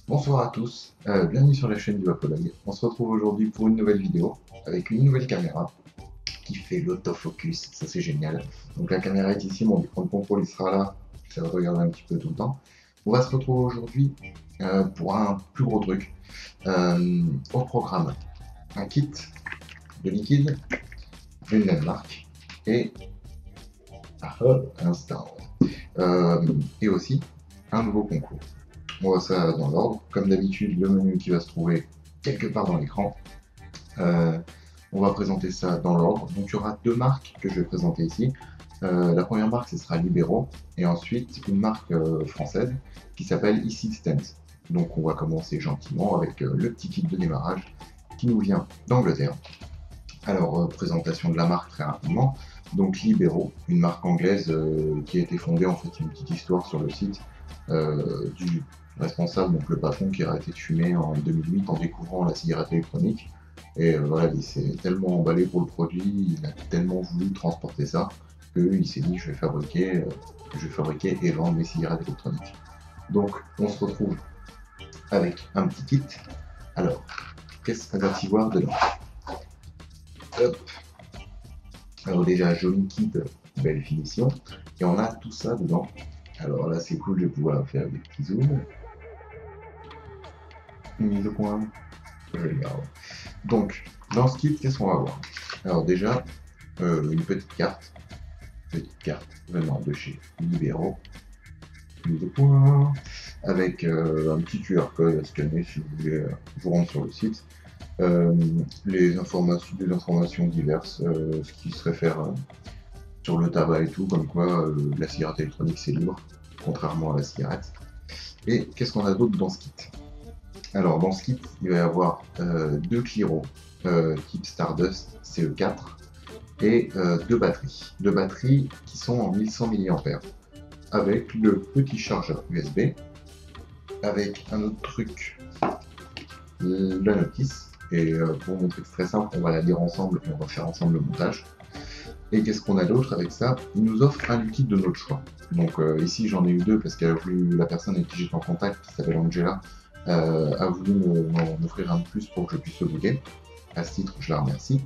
Bonsoir à tous, bienvenue sur la chaîne du Apologue. On se retrouve aujourd'hui pour une nouvelle vidéo avec une nouvelle caméra qui fait l'autofocus, ça c'est génial. Donc la caméra est ici, mon écran de contrôle il sera là, ça va regarder un petit peu tout le temps. On va se retrouver aujourd'hui pour un plus gros truc. Au programme, un kit de liquide, une landmark et un stand. Et aussi un nouveau concours. On voit ça dans l'ordre. Comme d'habitude, le menu qui va se trouver quelque part dans l'écran. On va présenter ça dans l'ordre. Donc il y aura deux marques que je vais présenter ici. La première marque, ce sera Libero, et ensuite une marque française qui s'appelle eSystemz. Donc on va commencer gentiment avec le petit kit de démarrage qui nous vient d'Angleterre. Alors, présentation de la marque très rapidement. Donc Libero, une marque anglaise qui a été fondée, en fait, une petite histoire sur le site du responsable, donc le patron qui a arrêté de fumer en 2008 en découvrant la cigarette électronique. Et voilà, il s'est tellement emballé pour le produit, il a tellement voulu transporter ça, qu'il s'est dit je vais fabriquer et vendre mes cigarettes électroniques. Donc on se retrouve avec un petit kit. Alors, qu'est-ce qu'on va y voir dedans? Hop. Alors déjà, joli kit, belle finition. Et on a tout ça dedans. Alors là, c'est cool, je vais pouvoir faire des petits zooms. Mise au point. Je regarde. Donc, dans ce kit, qu'est-ce qu'on va avoir? Alors déjà, une petite carte venant de chez Libero. Mise au point. Avec un petit QR code à scanner si vous voulez vous rendre sur le site. Des informations diverses, ce qui se réfère sur le tabac et tout, comme quoi la cigarette électronique c'est libre, contrairement à la cigarette. Et qu'est-ce qu'on a d'autre dans ce kit? Alors dans ce kit, il va y avoir deux Cliro type Stardust CE4 et deux batteries qui sont en 1100 mAh, avec le petit chargeur USB, avec un autre truc, la notice. Et pour montrer que c'est très simple, on va la lire ensemble et on va faire ensemble le montage. Et qu'est-ce qu'on a d'autre avec ça? Il nous offre un liquide de notre choix. Donc ici j'en ai eu deux parce qu'elle a voulu, la personne avec qui j'étais en contact, qui s'appelle Angela, a voulu m'offrir un de plus pour que je puisse le goûter. À ce titre, je la remercie.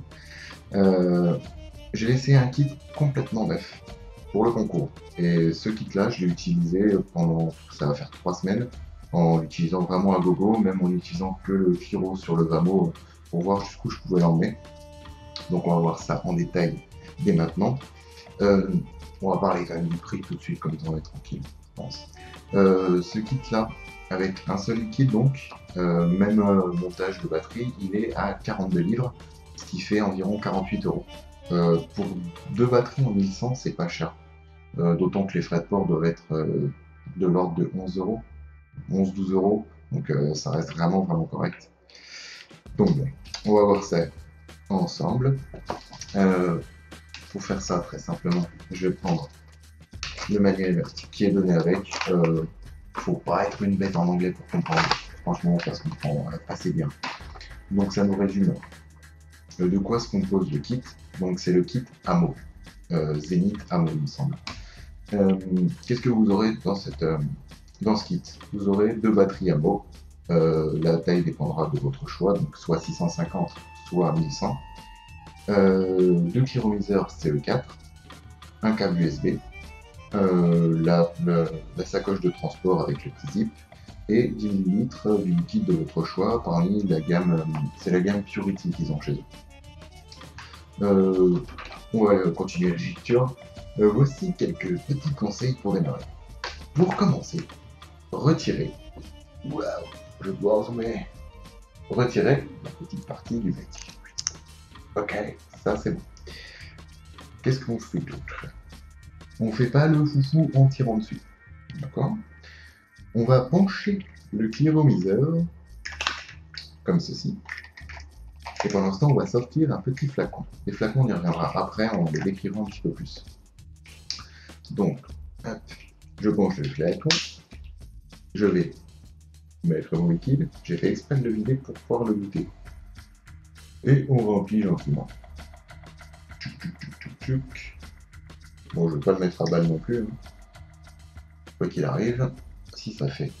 J'ai laissé un kit complètement neuf pour le concours. Et ce kit-là, je l'ai utilisé pendant, ça va faire 3 semaines, en l'utilisant vraiment à gogo, même en n'utilisant que le Kiro sur le Vamo pour voir jusqu'où je pouvais l'emmener. Donc on va voir ça en détail dès maintenant. On va parler quand même du prix tout de suite, comme ça on est tranquille, je pense. Ce kit-là, avec un seul liquide donc, même montage de batterie, il est à 42 livres, ce qui fait environ 48 euros. Pour deux batteries en 1100, c'est pas cher. D'autant que les frais de port doivent être de l'ordre de 11 euros, 11-12 euros, donc ça reste vraiment correct. Donc bon, on va voir ça ensemble. Pour faire ça très simplement, je vais prendre le manuel qui est donné avec. Faut pas être une bête en anglais pour comprendre. Franchement, ça se comprend assez bien. Donc ça nous résume de quoi se compose le kit. Donc c'est le kit Ammo, Zenith Ammo il me semble. Qu'est-ce que vous aurez dans ce kit? Vous aurez deux batteries Ammo. La taille dépendra de votre choix, donc soit 650, soit 1100. Deux cliromiseurs CE4, un câble USB, la sacoche de transport avec le petit zip et 10 ml du liquide de votre choix parmi la gamme, c'est la gamme Purity qu'ils ont chez eux. On va continuer la lecture. Voici quelques petits conseils pour démarrer. Pour commencer, retirez, waouh, je dois zoomer, retirez la petite partie du bec. Ok, ça c'est bon. Qu'est-ce qu'on fait d'autre? On fait pas le foufou en tirant dessus. D'accord? On va pencher le cliromiseur comme ceci. Et pendant ce temps, on va sortir un petit flacon. Les flacons, on y reviendra après, on les décrira un petit peu plus. Donc, hop, je penche le flacon. Je vais mettre mon liquide. J'ai fait exprès de le vider pour pouvoir le goûter. Et on remplit gentiment. Bon, je ne vais pas le mettre à balle non plus. Quoi qu'il arrive, si ça fait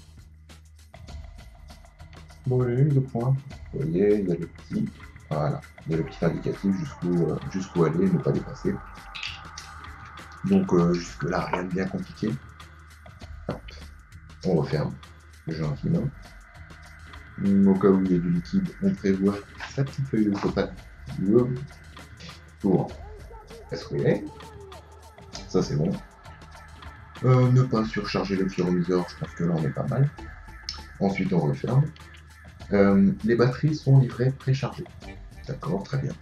Bon, j'ai mis le point. Vous voyez, il y a le petit. Voilà. Il y a le petit indicatif jusqu'où aller, ne pas dépasser. Donc jusque là, rien de bien compliqué. Hop. On referme gentiment. Au cas où il y a du liquide, on prévoit sa petite feuille de sopalin pour escrouiller. Ça c'est bon. Ne pas surcharger le pyromiseur, je pense que là on est pas mal. Ensuite on referme. Les batteries sont livrées préchargées. D'accord, très bien.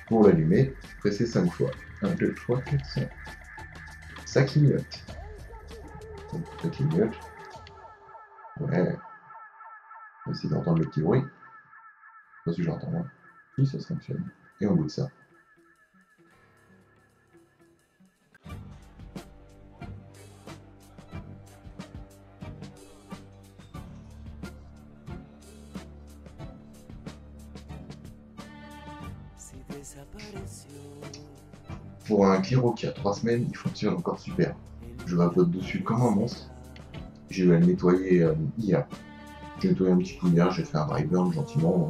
Pour l'allumer, pressez 5 fois. 1, 2, 3, 4, 5. Ça clignote. Ça clignote. Ouais. On va essayer d'entendre le petit bruit. Pas si j'entends. Hein. Oui, ça fonctionne. Et on bout de ça. Pour un Cliro qui a 3 semaines, il fonctionne encore super. Je vapote dessus comme un monstre. J'ai eu à le nettoyer hier. J'ai nettoyé un petit coup hier, j'ai fait un dry burn gentiment,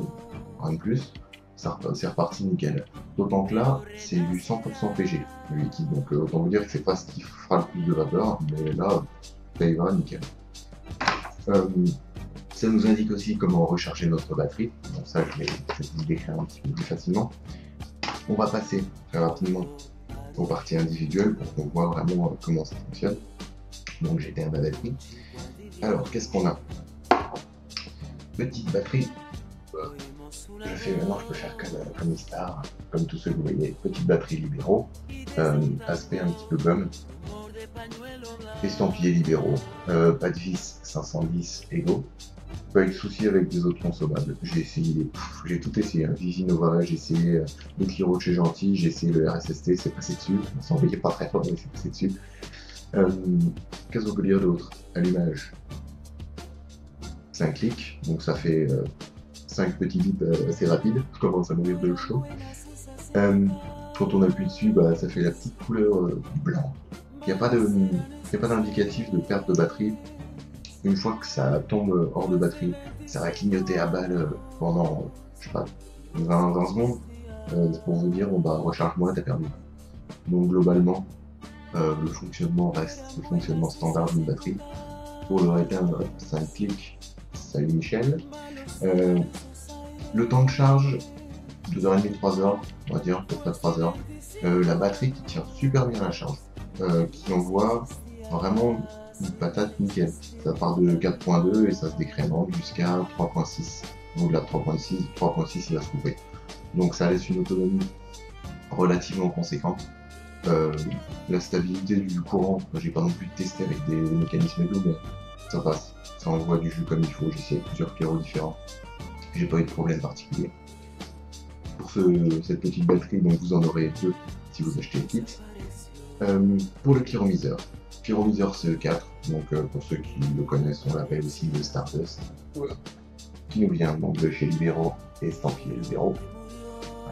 rien de plus. C'est reparti nickel. D'autant que là, c'est du 100% PG, le liquide. Donc autant vous dire que c'est pas ce qui fera le plus de vapeur, mais là, ça y va nickel. Ça nous indique aussi comment recharger notre batterie. Donc ça, je vais vous décrire un petit peu plus facilement. On va passer très rapidement aux parties individuelles pour qu'on voit vraiment comment ça fonctionne. Donc j'éteins ma batterie. Alors, qu'est-ce qu'on a? Petite batterie. Je fais maintenant, je peux faire comme Star, comme tous ceux que vous voyez. Petite batterie libéraux. Aspect un petit peu gomme. Estampillé libéraux. Pas de vis 510 égaux. Pas eu de soucis avec des autres consommables. J'ai essayé, j'ai tout essayé. Hein. Vivinova, j'ai essayé le Cliro de chez Gentil, j'ai essayé le RSST, c'est passé dessus. On s'en voyait pas très fort, mais c'est passé dessus. Qu'est-ce qu'on peut dire d'autre? Allumage. 5 clics, donc ça fait 5 petits bips assez rapides. Je commence à mourir de chaud. Quand on appuie dessus, bah, ça fait la petite couleur blanc. Il n'y a pas d'indicatif de perte de batterie. Une fois que ça tombe hors de batterie, ça va clignoter à balle pendant, je sais pas, 20 secondes. Pour vous dire, bah, recharge-moi, t'as perdu. Donc globalement, le fonctionnement reste le fonctionnement standard d'une batterie. Pour le réteindre, 5 clics, salut Michel. Le temps de charge, 2h30, 3h, on va dire, à peu près 3h. La batterie qui tient super bien la charge, qui envoie vraiment une patate nickel. Ça part de 4.2 et ça se décrémente jusqu'à 3.6. Au-delà de 3.6, il va se couper. Donc ça laisse une autonomie relativement conséquente. La stabilité du courant, j'ai pas non plus testé avec des mécanismes doux, mais ça passe. Ça envoie du jus comme il faut. J'ai essayé plusieurs Cliro différents. J'ai pas eu de problème particulier. Pour cette petite batterie, donc vous en aurez 2 si vous achetez le kit. Pour le pyromiseur. Pyromiseur CE4, donc pour ceux qui le connaissent, on l'appelle aussi le Stardust, qui nous vient donc de chez Libero et estampillé Libero.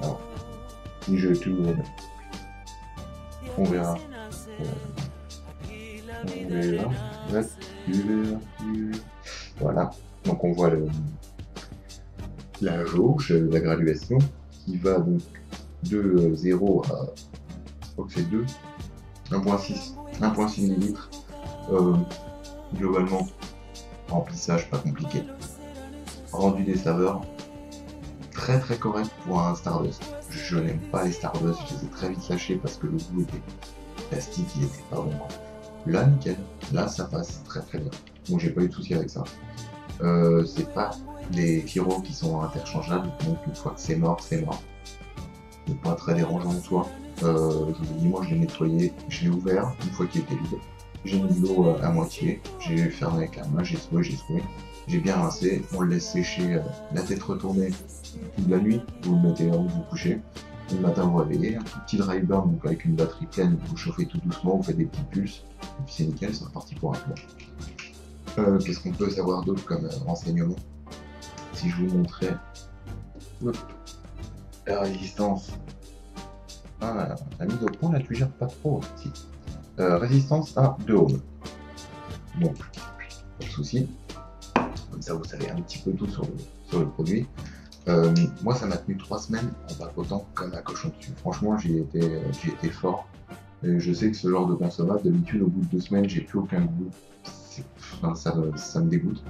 Alors, si je tourne, on verra. Voilà, donc on voit la jauge, la graduation, qui va donc de 0 à, je crois que c'est 2, 1.6 ml. Globalement, remplissage pas compliqué. Rendu des saveurs très très correct pour un Stardust. Je n'aime pas les Stardust, je les ai très vite lâchés parce que le goût était plastique, il était pas bon. Là, nickel, là ça passe très très bien. Donc j'ai pas eu de soucis avec ça. C'est pas des Cliro qui sont interchangeables, donc une fois que c'est mort, c'est mort. C'est pas très dérangeant en soi. Je vous dis, moi je l'ai nettoyé, je l'ai ouvert une fois qu'il était vide. J'ai mis de l'eau à moitié, j'ai fermé avec la main, j'ai secoué, j'ai bien rincé, on le laisse sécher la tête retournée toute la nuit, vous le mettez avant de vous coucher. Le matin vous réveillez, un tout petit dry burn, donc avec une batterie pleine, vous chauffez tout doucement, vous faites des petites pulses, et puis c'est nickel, c'est reparti pour un plan. Qu'est-ce qu'on peut savoir d'autre comme renseignement? Si je vous montrais la résistance, la mise au point là tu gères pas trop aussi. Résistance à 2 ohms. Donc, pas de souci. comme ça vous savez un petit peu tout sur le produit. Moi ça m'a tenu 3 semaines en papotant comme un cochon dessus. Franchement j'ai été fort. Et je sais que ce genre de consommable, d'habitude au bout de 2 semaines j'ai plus aucun goût. Enfin, ça me dégoûte.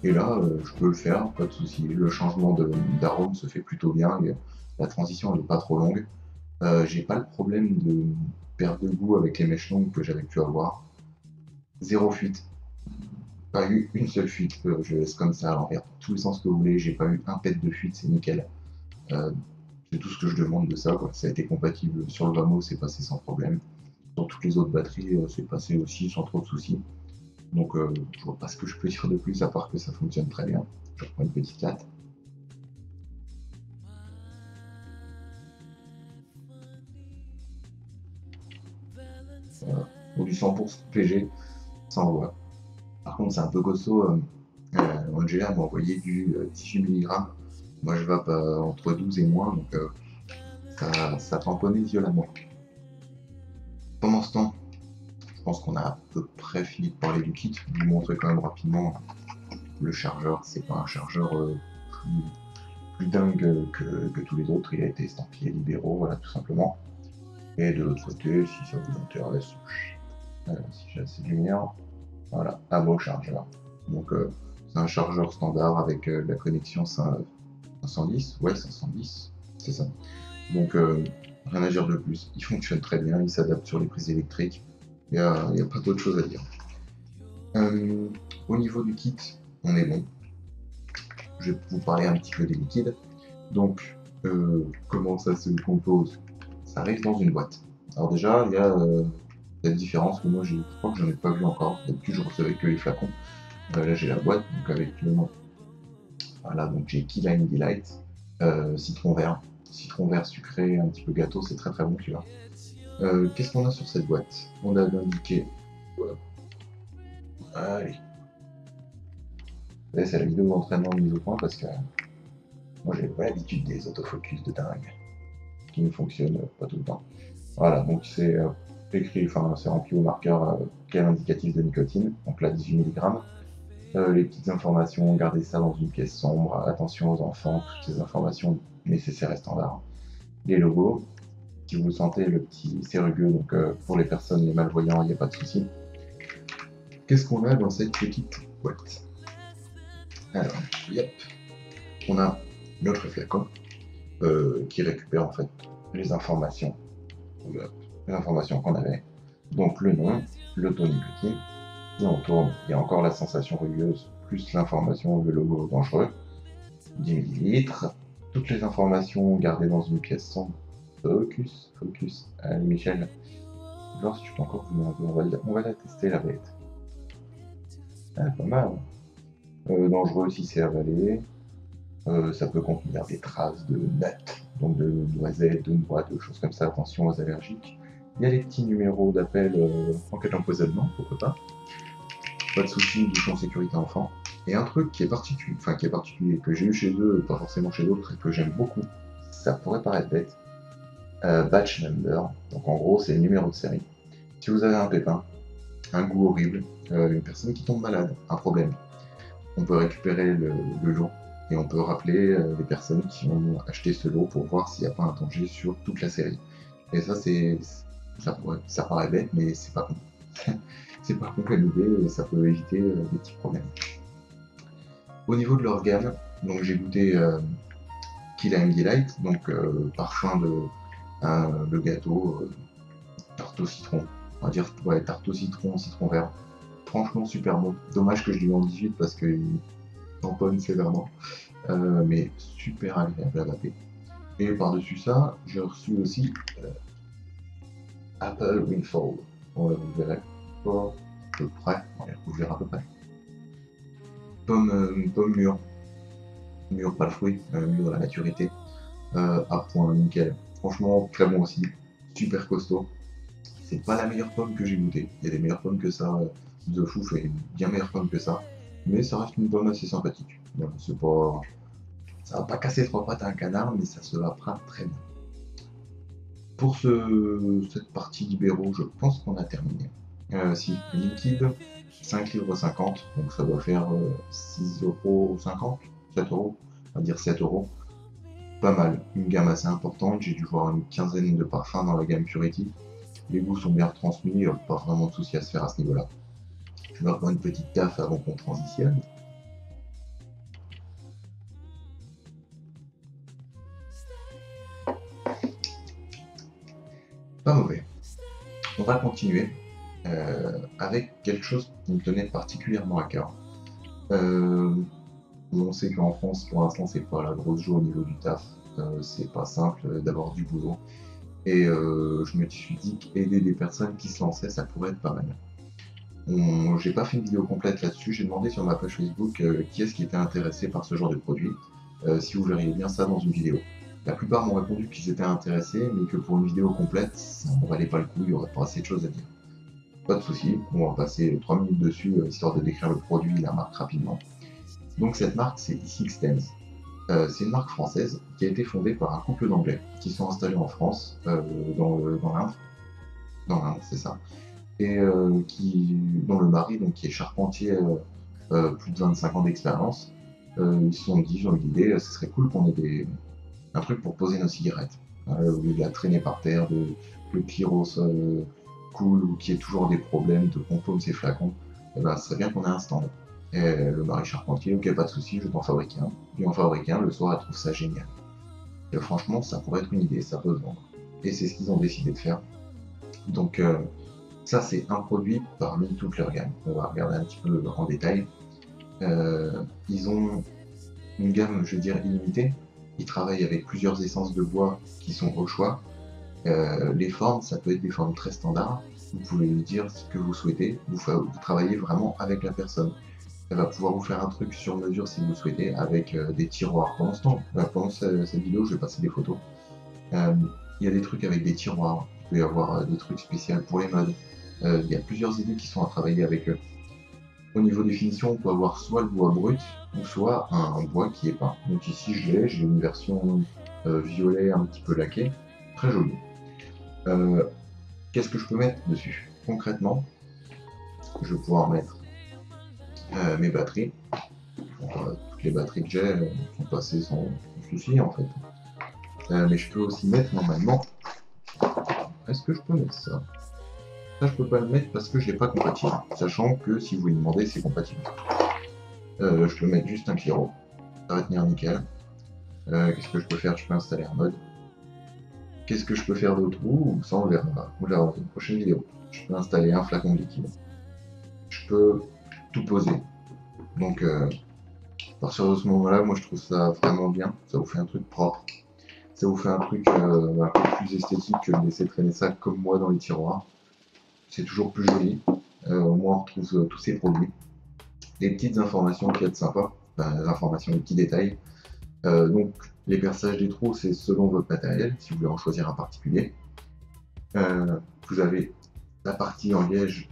Et là je peux le faire, pas de souci. Le changement d'arôme se fait plutôt bien. Et la transition elle n'est pas trop longue. J'ai pas le problème de perte de goût avec les mèches longues que j'avais pu avoir. Zéro fuite. Pas eu une seule fuite. Je laisse comme ça à l'envers. Tous les sens que vous voulez. J'ai pas eu un pet de fuite, c'est nickel. Euh, c'est tout ce que je demande de ça, quoi. Ça a été compatible sur le Vamo, c'est passé sans problème. Sur toutes les autres batteries, c'est passé aussi sans trop de soucis. Donc je vois pas ce que je peux dire de plus à part que ça fonctionne très bien. Je reprends une petite latte. Voilà. Pour du 100% PG, sans voix. Par contre, c'est un peu costaud. Angela m'a envoyé du 18 mg. Moi, je vais entre 12 et moins, donc ça tamponnait violemment. Pendant ce temps, je pense qu'on a à peu près fini de parler du kit. Je vais vous montrer quand même rapidement le chargeur. C'est pas un chargeur plus dingue que tous les autres. Il a été estampillé libéraux, voilà, tout simplement. Et de l'autre côté, si ça vous intéresse, si j'ai assez de lumière, voilà, un beau chargeur. Donc c'est un chargeur standard avec la connexion 510, ouais 510, c'est ça. Donc rien à dire de plus, il fonctionne très bien, il s'adapte sur les prises électriques, il n'y a pas d'autre chose à dire. Au niveau du kit, on est bon. Je vais vous parler un petit peu des liquides. Donc comment ça se compose? Ça arrive dans une boîte. Alors déjà, il y a la différence que moi je crois que j'en ai pas vu encore. D'habitude je recevais que les flacons. Là j'ai la boîte, donc avec le nom. Voilà, donc j'ai Key Lime Delight, citron vert. Citron vert sucré, un petit peu gâteau, c'est très très bon celui-là. Qu'est-ce qu'on a sur cette boîte? On a indiqué. Allez. Là, c'est la vidéo d'entraînement mise au point parce que moi j'ai pas l'habitude des autofocus de dingue qui ne fonctionnent pas tout le temps. Voilà, donc c'est écrit, enfin c'est rempli au marqueur quel indicatif de nicotine, donc là 18 mg. Les petites informations, gardez ça dans une pièce sombre, attention aux enfants, toutes ces informations nécessaires et standards. Les logos, si vous sentez le petit sérieux, donc pour les personnes, les malvoyants, il n'y a pas de souci. Qu'est-ce qu'on a dans cette petite boîte? Alors, yep, on a notre flacon qui récupère en fait les informations qu'on avait. Donc le nom, le taux nicotine, et on tourne, il y a encore la sensation rugueuse, plus l'information, le logo dangereux, 10 ml, toutes les informations gardées dans une pièce sombre. Focus. Allez Michel, voir si je peux encore vous un peu, on va la tester la bête. Ah, pas mal. Dangereux si c'est avalé. Ça peut contenir des traces de nuts, donc de noisettes, de noix, de choses comme ça, attention aux allergiques. Il y a les petits numéros d'appel en cas d'empoisonnement, pourquoi pas. Pas de soucis, bouchon sécurité enfant. Et un truc qui est particulier, que j'ai eu chez eux, pas forcément chez d'autres, et que j'aime beaucoup, ça pourrait paraître bête, batch number, donc en gros c'est le numéro de série. Si vous avez un pépin, un goût horrible, une personne qui tombe malade, un problème, on peut récupérer le lot et on peut rappeler les personnes qui ont acheté ce lot pour voir s'il n'y a pas un danger sur toute la série. Et ça paraît bête, mais c'est pas con. C'est pas con comme idée et ça peut éviter des petits problèmes. Au niveau de leur gamme, donc j'ai goûté Key Lime Delight, donc parfum de gâteau, tarte au citron. On va dire ouais, tarte au citron, citron vert. Franchement super bon. Dommage que je l'ai eu en 18 parce qu'il tamponne sévèrement. Mais super agréable à vaper. Et par-dessus ça, j'ai reçu aussi Apple Windfall. Vous verrez pas à peu près. Vous verrez à peu près. Pomme mûre. Mûre, pas le fruit, mûre la maturité. À point, nickel. Franchement, très bon aussi. Super costaud. C'est pas la meilleure pomme que j'ai goûtée. Il y a des meilleures pommes que ça. The Fou fait une bien meilleure pomme que ça. Mais ça reste une pomme assez sympathique. Voilà, c'est pas. Ça va pas casser trois pattes à un canard, mais ça se vapera très bien. Pour cette partie libéraux, je pense qu'on a terminé. Si, liquide, 5 livres 50, donc ça doit faire 6,50 €, 7 €, on va dire 7 €. Pas mal, une gamme assez importante, j'ai dû voir une quinzaine de parfums dans la gamme Purity. Les goûts sont bien retransmis, pas vraiment de soucis à se faire à ce niveau-là. Je vais avoir une petite taf avant qu'on transitionne. Pas mauvais. On va continuer avec quelque chose qui me tenait particulièrement à cœur. On sait qu'en France, pour l'instant, c'est pas la grosse joie au niveau du taf. C'est pas simple d'avoir du boulot. Et je me suis dit qu'aider des personnes qui se lançaient, ça pourrait être pas mal. J'ai pas fait une vidéo complète là-dessus, j'ai demandé sur ma page Facebook qui est-ce qui était intéressé par ce genre de produit, si vous verriez bien ça dans une vidéo. La plupart m'ont répondu qu'ils étaient intéressés, mais que pour une vidéo complète, ça ne valait pas le coup, il y aurait pas assez de choses à dire. Pas de souci, on va passer 3 minutes dessus, histoire de décrire le produit et la marque rapidement. Donc cette marque, c'est E610. C'est une marque française qui a été fondée par un couple d'Anglais qui sont installés en France, dans l'Indre. Dans l'Indre, c'est ça. Et dont le mari, donc, qui est charpentier, plus de 25 ans d'expérience, ils se sont dit, ils ont eu l'idée, ce serait cool qu'on ait un truc pour poser nos cigarettes. Au lieu de la traîner par terre, que le pyros coule ou qu'il y ait toujours des problèmes de pompe ces flacons, et ben, ce serait bien qu'on ait un stand. Et le mari charpentier, ok, pas de souci, je vais t'en fabriquer un. Lui en fabrique un, le soir, elle trouve ça génial. Et franchement, ça pourrait être une idée, ça peut se vendre. Et c'est ce qu'ils ont décidé de faire. Donc, ça, c'est un produit parmi toute leur gamme. On va regarder un petit peu en détail. Ils ont une gamme, je veux dire, illimitée. Ils travaillent avec plusieurs essences de bois qui sont au choix. Les formes, ça peut être des formes très standards. Vous pouvez lui dire ce que vous souhaitez. Vous travaillez vraiment avec la personne. Elle va pouvoir vous faire un truc sur mesure si vous souhaitez, avec des tiroirs. Pendant cette vidéo, je vais passer des photos. Il y a des trucs avec des tiroirs. Il peut y avoir des trucs spéciaux pour les modes. Il y a plusieurs idées qui sont à travailler avec eux. Au niveau des finitions, on peut avoir soit le bois brut, ou soit un bois qui est peint. Donc ici, j'ai une version violet un petit peu laquée, très jolie. Qu'est-ce que je peux mettre dessus? Concrètement, je vais pouvoir mettre mes batteries. Toutes les batteries que j'ai sont passées sans souci en fait. Mais je peux aussi mettre normalement... Est-ce que je peux mettre ça? Ça, je peux pas le mettre parce que je l'ai pas compatible, sachant que si vous lui demandez, c'est compatible. Je peux mettre juste un pyro, ça va tenir nickel. Qu'est-ce que je peux faire? Je peux installer un mode. Qu'est-ce que je peux faire d'autre? Ça on verra dans une prochaine vidéo. Je peux installer un flacon de liquide. Je peux tout poser. Donc à partir de ce moment-là, moi je trouve ça vraiment bien. Ça vous fait un truc propre. Ça vous fait un truc un peu plus esthétique que de laisser traîner ça comme moi dans les tiroirs. C'est toujours plus joli. Au moins on retrouve tous ces produits. Des petites informations qui être sympas, des informations, des petits détails. Donc les perçages des trous, c'est selon votre matériel, si vous voulez en choisir un particulier. Vous avez la partie en liège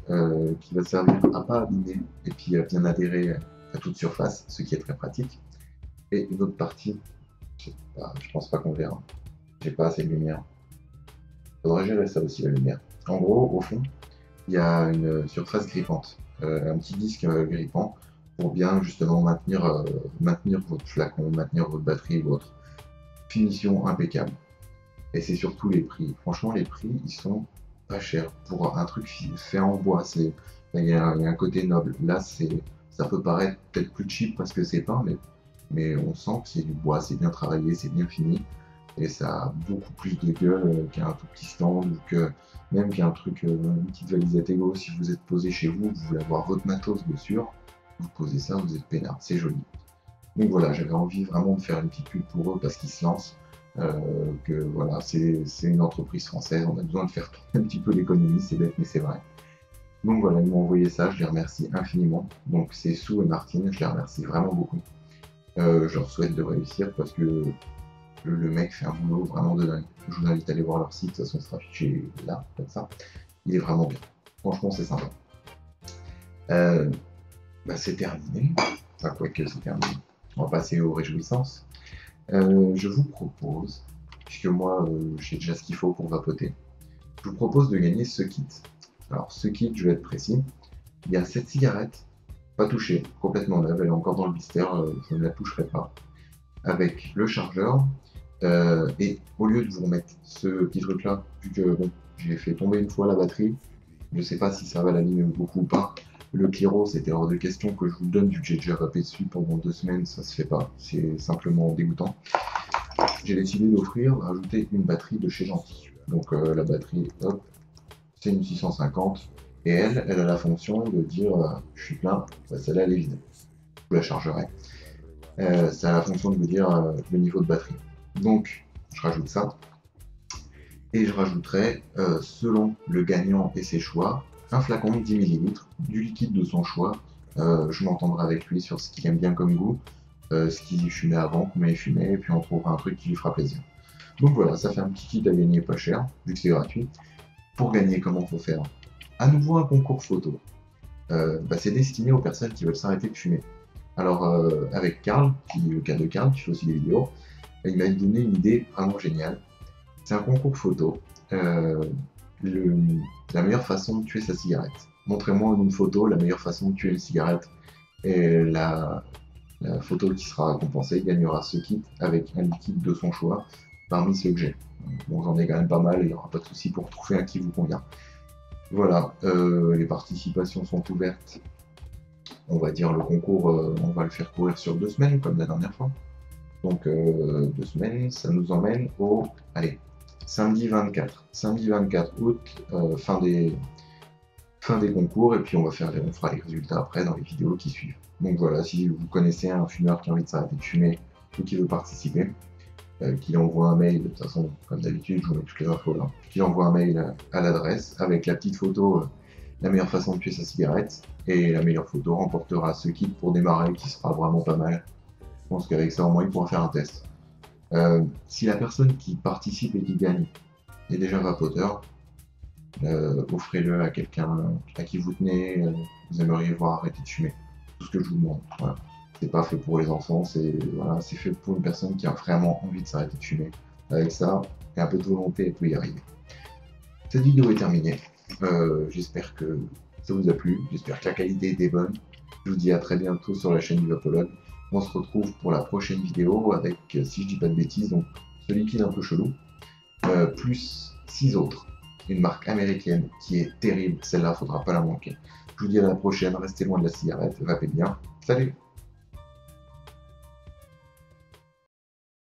qui va servir à pas abîmer et puis à bien adhérer à toute surface, ce qui est très pratique. Et une autre partie, je pense pas qu'on verra. J'ai pas assez de lumière. Faudrait gérer ça aussi, la lumière. En gros, au fond, il y a une surface grippante, un petit disque grippant pour bien justement maintenir votre flacon, maintenir votre batterie, votre finition impeccable. Et c'est surtout les prix. Franchement, les prix, ils sont pas chers pour un truc fait en bois. Il y a un côté noble. Là, ça peut paraître peut-être plus cheap parce que c'est peint, mais on sent que c'est du bois, c'est bien travaillé, c'est bien fini. Et ça a beaucoup plus de gueule qu'un tout petit stand ou même qu'un truc, une petite valise à Tego. Si vous êtes posé chez vous, vous voulez avoir votre matos dessus, vous posez ça, vous êtes peinard, c'est joli. Donc voilà, j'avais envie vraiment de faire une petite pub pour eux parce qu'ils se lancent. Que voilà, c'est une entreprise française, on a besoin de faire un petit peu d'économie, c'est bête mais c'est vrai. Donc voilà, ils m'ont envoyé ça, je les remercie infiniment. Donc c'est Sue et Martine, je les remercie vraiment beaucoup. Je leur souhaite de réussir parce que le mec fait un boulot vraiment de dingue. Je vous invite à aller voir leur site, de toute façon ça sera affiché là, comme ça. Il est vraiment bien. Franchement, c'est sympa. C'est terminé. Enfin, quoique c'est terminé. On va passer aux réjouissances. Je vous propose, puisque moi j'ai déjà ce qu'il faut pour vapoter, je vous propose de gagner ce kit. Alors ce kit, je vais être précis, il y a cette cigarette, pas touchée, complètement neuve, elle est encore dans le blister, je ne la toucherai pas, avec le chargeur, et au lieu de vous remettre ce petit truc là, vu que bon, j'ai fait tomber une fois la batterie, je sais pas si ça va l'abîmer beaucoup ou pas. Le Cliro, c'était hors de question que je vous le donne, vu que j'ai déjà tapé dessus pendant 2 semaines, ça se fait pas, c'est simplement dégoûtant. J'ai décidé d'offrir, rajouter une batterie de chez Gentil. Donc la batterie, hop, c'est une 650, et elle a la fonction de dire je suis plein, bah, celle-là elle est vide. Je la chargerai. Ça a la fonction de me dire le niveau de batterie. Donc je rajoute ça, et je rajouterai, selon le gagnant et ses choix, un flacon de 10 ml, du liquide de son choix. Je m'entendrai avec lui sur ce qu'il aime bien comme goût, ce qu'il fumait avant, combien il fumait, et puis on trouvera un truc qui lui fera plaisir. Donc voilà, ça fait un petit kit à gagner pas cher, vu que c'est gratuit. Pour gagner, comment il faut faire? À nouveau un concours photo. C'est destiné aux personnes qui veulent s'arrêter de fumer. Alors avec Karl, le cas de Karl, qui fait aussi des vidéos, il m'a donné une idée vraiment géniale. C'est un concours photo. La meilleure façon de tuer sa cigarette. Montrez-moi en une photo la meilleure façon de tuer une cigarette. Et la photo qui sera récompensée gagnera ce kit avec un liquide de son choix parmi ceux que j'ai. Bon, j'en ai quand même pas mal et il n'y aura pas de souci pour trouver un qui vous convient. Voilà, les participations sont ouvertes. On va dire le concours, on va le faire courir sur 2 semaines comme la dernière fois. Donc 2 semaines, ça nous emmène au, allez, samedi 24. Samedi 24 août, fin des concours, et puis on fera les résultats après dans les vidéos qui suivent. Donc voilà, si vous connaissez un fumeur qui a envie de s'arrêter de fumer ou qui veut participer, qu'il envoie un mail, de toute façon, comme d'habitude, je vous mets toutes les infos là, qu'il envoie un mail à l'adresse avec la petite photo, la meilleure façon de tuer sa cigarette, et la meilleure photo remportera ce kit pour démarrer qui sera vraiment pas mal. Je pense qu'avec ça, au moins, il pourra faire un test. Si la personne qui participe et qui gagne est déjà vapoteur, offrez-le à quelqu'un à qui vous tenez, vous aimeriez voir arrêter de fumer. Tout ce que je vous demande. Voilà. C'est pas fait pour les enfants, c'est fait pour une personne qui a vraiment envie de s'arrêter de fumer. Avec ça, et un peu de volonté, elle peut y arriver. Cette vidéo est terminée. J'espère que ça vous a plu. J'espère que la qualité était bonne. Je vous dis à très bientôt sur la chaîne du Vapologue. On se retrouve pour la prochaine vidéo avec, si je dis pas de bêtises, donc ce liquide un peu chelou, plus 6 autres. Une marque américaine qui est terrible, celle-là, faudra pas la manquer. Je vous dis à la prochaine, restez loin de la cigarette, vapez bien. Salut!